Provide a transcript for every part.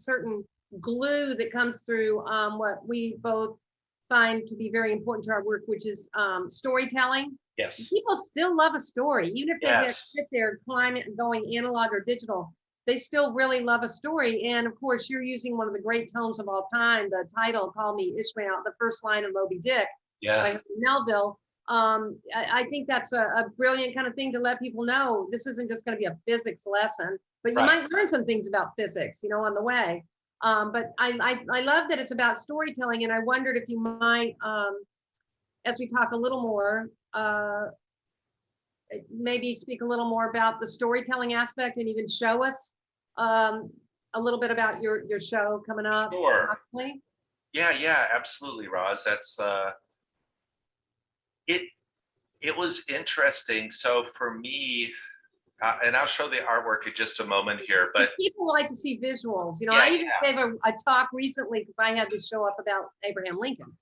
certain glue that comes through what we both find to be very important to our work, which is storytelling. Yes. People still love a story, even if they Yes. sit there climbing, going analog or digital. They still really love a story. And of course, you're using one of the great tomes of all time, the title, Call Me Ishmael, the first line of Moby Dick by Melville. I think that's a brilliant kind of thing to let people know this isn't just going to be a physics lesson, but you might learn some things about physics, on the way. But I love that it's about storytelling. And I wondered if you might, as we talk a little more, maybe speak a little more about the storytelling aspect and even show us a little bit about your show coming up. Sure. Possibly. Yeah, absolutely, Roz. That's it was interesting. So for me, and I'll show the artwork in just a moment here, but people like to see visuals. I even gave a talk recently because I had this show up about Abraham Lincoln.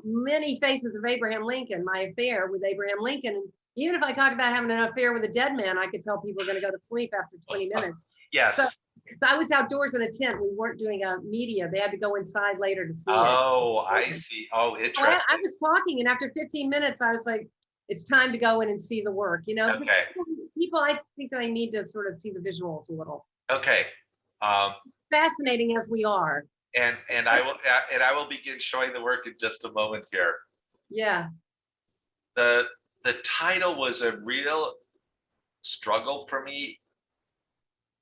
Many faces of Abraham Lincoln, my affair with Abraham Lincoln. And even if I talked about having an affair with a dead man, I could tell people are going to go to sleep after 20 minutes. Yes. So I was outdoors in a tent. We weren't doing a media. They had to go inside later to see it. Oh, I see. Oh, interesting. So I was talking, and after 15 minutes, I was like, it's time to go in and see the work. Okay. People, I think that I need to sort of see the visuals a little. Okay. Fascinating as we are. And I will begin showing the work in just a moment here. Yeah. The title was a real struggle for me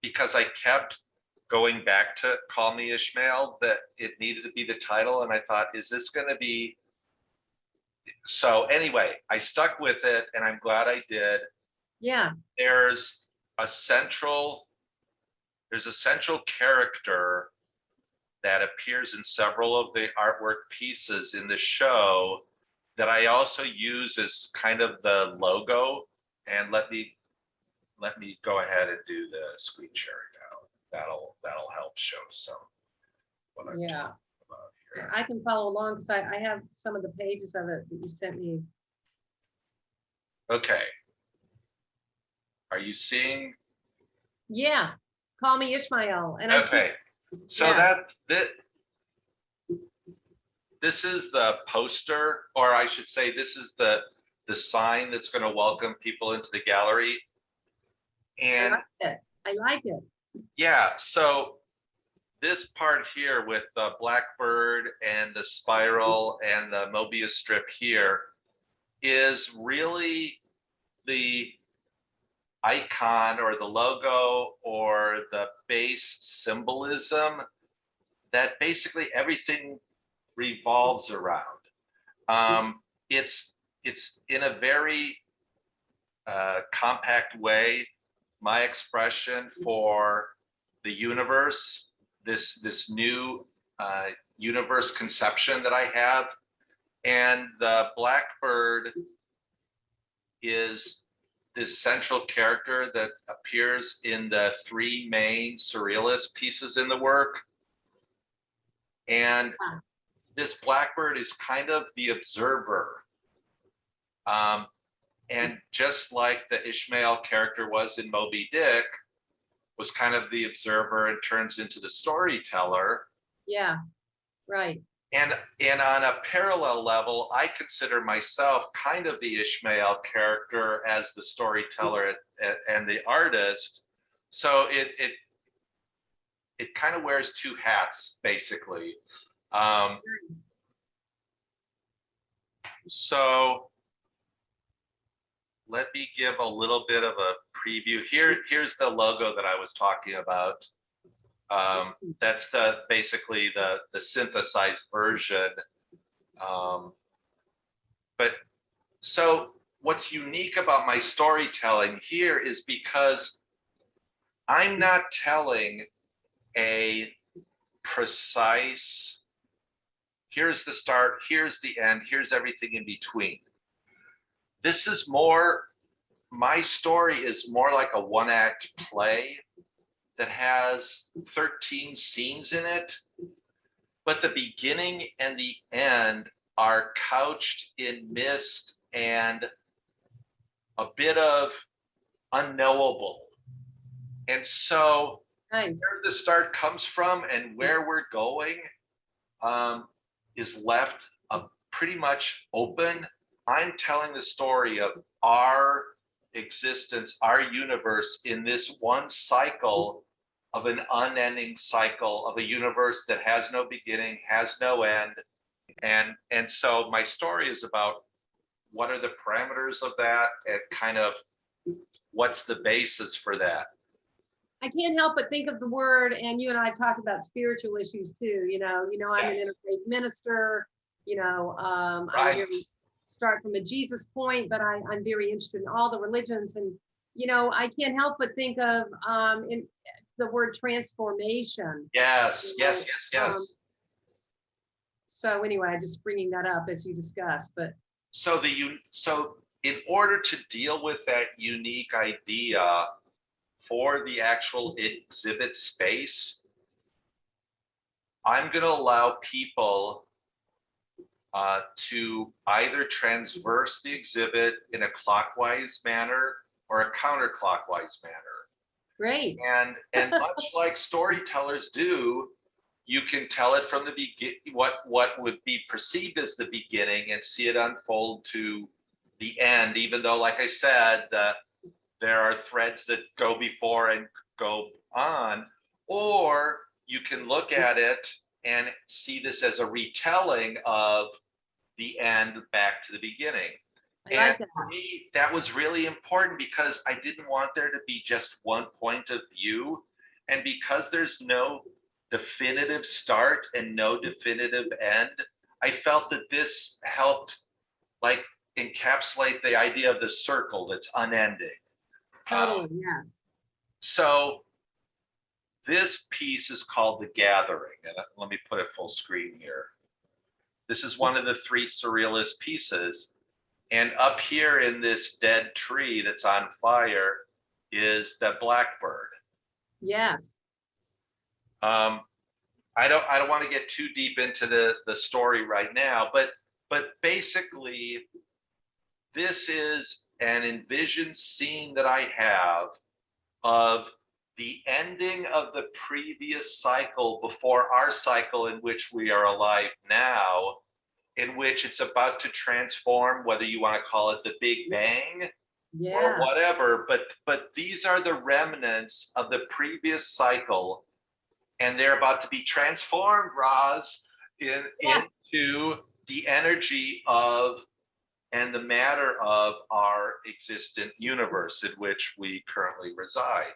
because I kept going back to Call Me Ishmael, that it needed to be the title. And I thought, is this going to be? So anyway, I stuck with it and I'm glad I did. Yeah. There's a central character that appears in several of the artwork pieces in the show that I also use as kind of the logo. And let me go ahead and do the screen sharing now. That'll help show some what I'm talking about here. I can follow along because I have some of the pages of it that you sent me. Okay. Are you seeing? Yeah. Call Me Ishmael. And okay. So this is the poster, or I should say, this is the sign that's going to welcome people into the gallery. And I like it. Yeah. So this part here with the blackbird and the spiral and the Mobius strip here is really the icon or the logo or the base symbolism that basically everything revolves around. It's in a very compact way my expression for the universe, this new universe conception that I have. And the blackbird is this central character that appears in the three main surrealist pieces in the work. And this blackbird is kind of the observer. And just like the Ishmael character was in Moby Dick, was kind of the observer and turns into the storyteller. Yeah, right. And on a parallel level, I consider myself kind of the Ishmael character as the storyteller and the artist. So it kind of wears two hats, basically. So let me give a little bit of a preview. Here's the logo that I was talking about. That's basically the synthesized version. But so what's unique about my storytelling here is because I'm not telling a precise, here's the start, here's the end, here's everything in between. This is more, my story is more like a one-act play that has 13 scenes in it, but the beginning and the end are couched in mist and a bit of unknowable. And so Nice. Where the start comes from and where we're going is left pretty much open. I'm telling the story of our existence, our universe in this one cycle of an unending cycle of a universe that has no beginning, has no end. And so my story is about what are the parameters of that and kind of what's the basis for that. I can't help but think of the word, and you and I have talked about spiritual issues too. I'm an interfaith minister. I'm here to start from a Jesus point, but I'm very interested in all the religions, and I can't help but think of in the word transformation. Yes. So anyway, I'm just bringing that up as you discussed, but so in order to deal with that unique idea for the actual exhibit space, I'm going to allow people to either transverse the exhibit in a clockwise manner or a counterclockwise manner. Great. And much like storytellers do, you can tell it from the beginning, what would be perceived as the beginning, and see it unfold to the end, even though, like I said, there are threads that go before and go on. Or you can look at it and see this as a retelling of the end back to the beginning. And for me, that was really important because I didn't want there to be just one point of view. And because there's no definitive start and no definitive end, I felt that this helped like encapsulate the idea of the circle that's unending. Totally, yes. So this piece is called The Gathering. And let me put it full screen here. This is one of the 3 surrealist pieces. And up here in this dead tree that's on fire is the blackbird. Yes. I don't want to get too deep into the story right now, but basically this is an envisioned scene that I have of the ending of the previous cycle before our cycle in which we are alive now, in which it's about to transform, whether you want to call it the Big Bang or whatever, but these are the remnants of the previous cycle, and they're about to be transformed, Roz, into the energy of and the matter of our existent universe in which we currently reside.